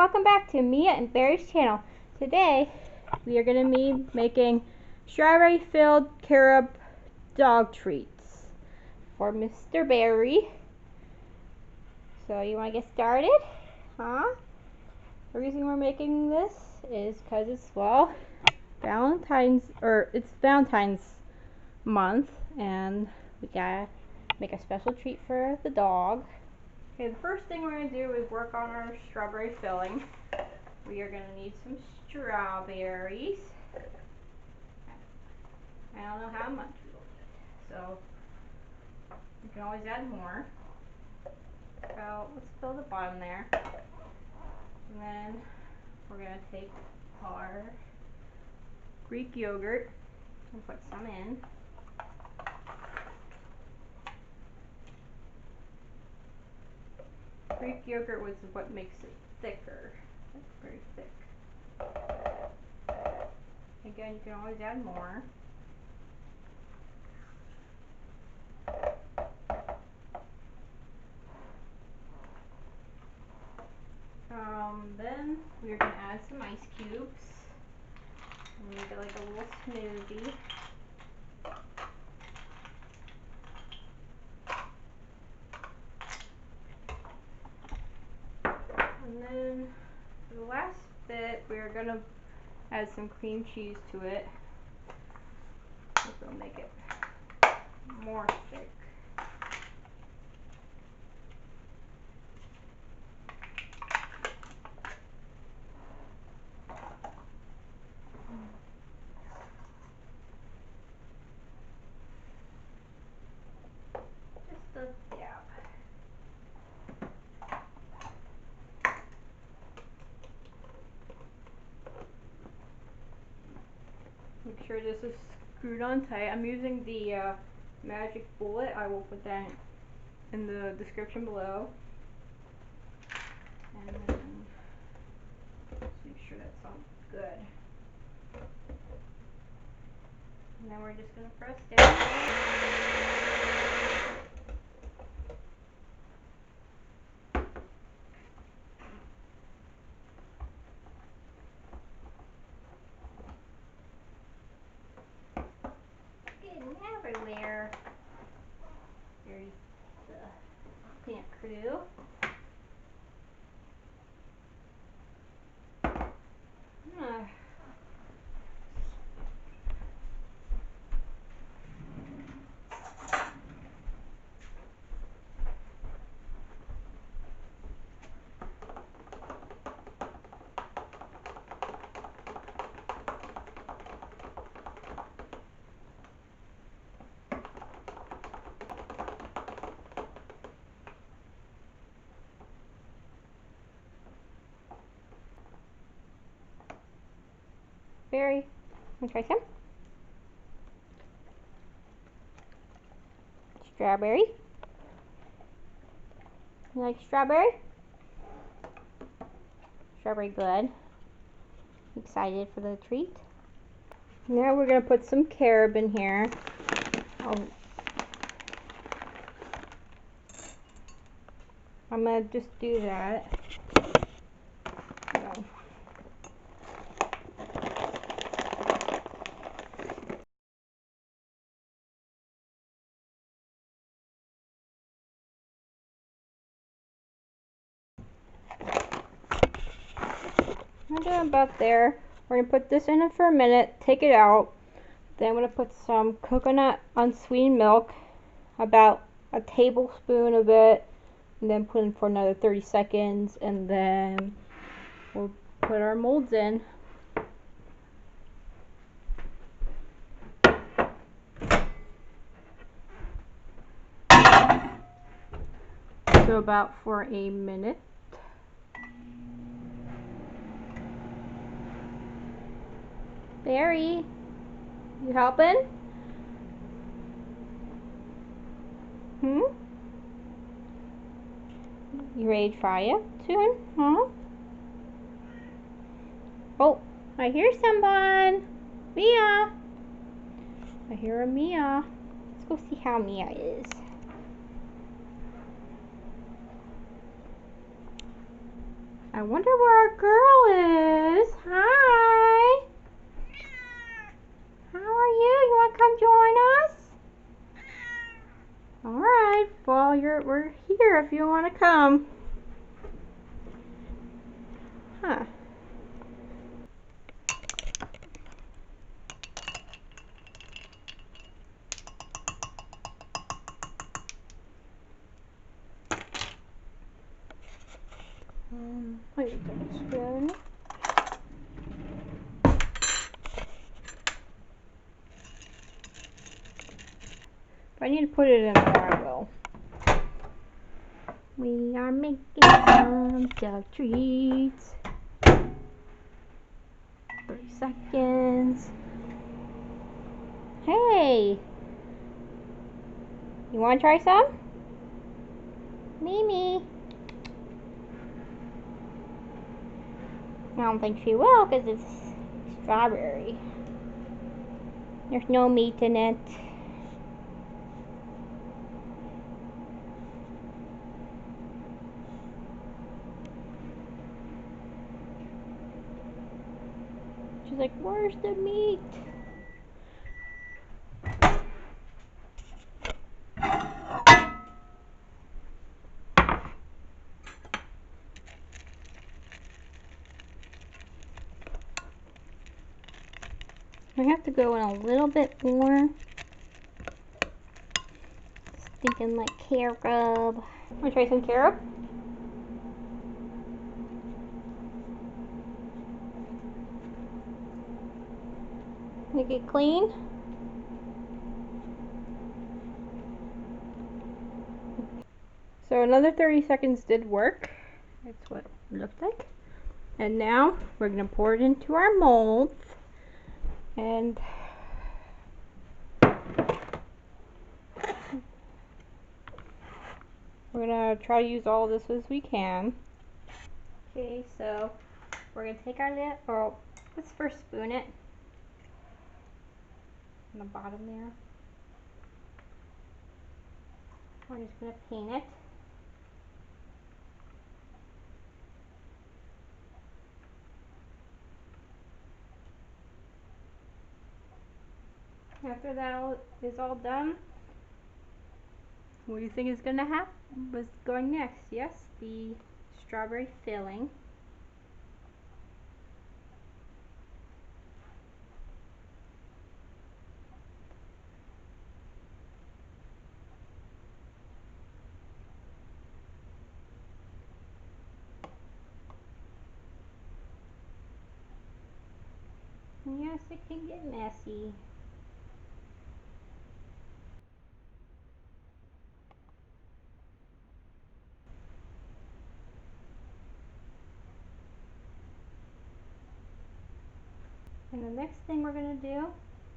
welcome back to Mia and Barry's channel. Today we are going to be making strawberry filled carob dog treats for Mr. Barry. So you want to get started? Huh? The reason we're making this is because it's, well, it's Valentine's month and we gotta make a special treat for the dog. Okay, the first thing we're going to do is work on our strawberry filling. We are going to need some strawberries. I don't know how much we'll need, so you can always add more. So let's fill the bottom there. And then we're going to take our Greek yogurt and put some in. Greek yogurt was what makes it thicker. It's very thick. Again, you can always add more. Then we're going to add some ice cubes and make it like a little smoothie. And then for the last bit, we're going to add some cream cheese to it, which will make it more thick. Just a dab. Make sure this is screwed on tight. I'm using the magic bullet. I will put that in the description below. And then just make sure that's all good. And then we're just going to press down. Getting everywhere. There's the peanut crew. Barry, want to try some? Strawberry? You like strawberry? Strawberry good. Excited for the treat. Now we're going to put some carob in here. I'm going to just do that. I'm doing about there. We're going to put this in it for a minute, take it out. Then I'm going to put some coconut unsweetened milk, about a tablespoon of it, and then put in for another 30 seconds, and then we'll put our molds in. So about for a minute. Barry, you helping? You ready to try it soon? Huh? Oh, I hear someone. Mia. I hear a Mia. Let's go see how Mia is. I wonder where our girl is. Hi. How are you? You want to come join us? Alright, well, we're here if you want to come. Huh. Wait a spoon. If I need to put it in there, I will. We are making some dog treats. 30 seconds. Hey! You want to try some? Mimi. I don't think she will because it's strawberry. There's no meat in it. She's like, where's the meat? I have to go in a little bit more. Thinking like carob. Want to try some carob? Make it clean. So another 30 seconds did work. That's what it looked like. And now we're going to pour it into our molds. And we're going to try to use all this as we can. Okay, so we're going to take our lid, or let's first spoon it on the bottom there. We're just going to paint it. After that is all done, what do you think is going to happen? What's going next? Yes, the strawberry filling. Yes, it can get messy. And the next thing we're going to do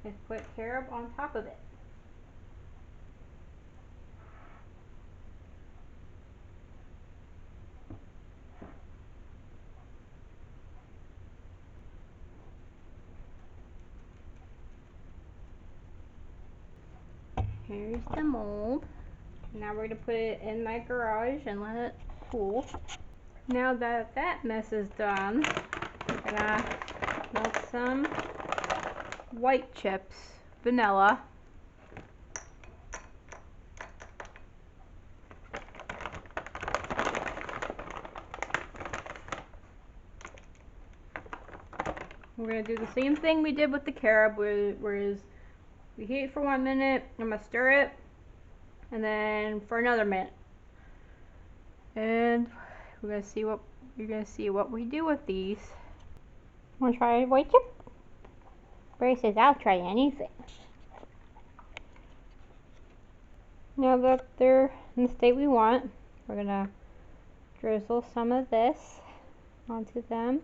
is put carob on top of it. Here's the mold. Now we're going to put it in my garage and let it cool. Now that that mess is done, we're going to melt some white chips, vanilla. We're going to do the same thing we did with the carob, whereas we heat it for 1 minute, I'm going to stir it, and then for another minute. And we're going to see what you're going to see what we do with these. Want to try a white chip? Barry says I'll try anything. Now that they're in the state we want, we're going to drizzle some of this onto them.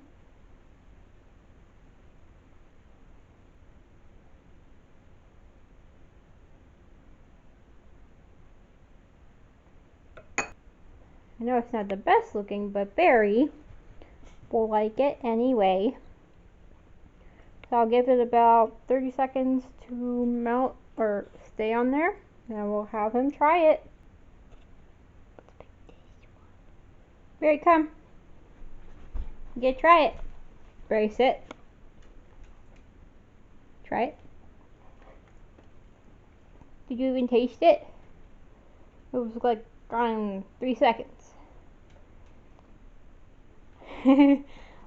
I know it's not the best looking, but Barry will like it anyway. So I'll give it about 30 seconds to melt or stay on there, and we'll have him try it. Barry, come. You try it. Brace it. Try it. Did you even taste it? It was like gone in 3 seconds.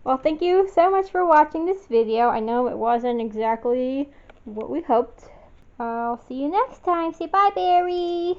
Well, thank you so much for watching this video. I know it wasn't exactly what we hoped. I'll see you next time. Say bye, Barry.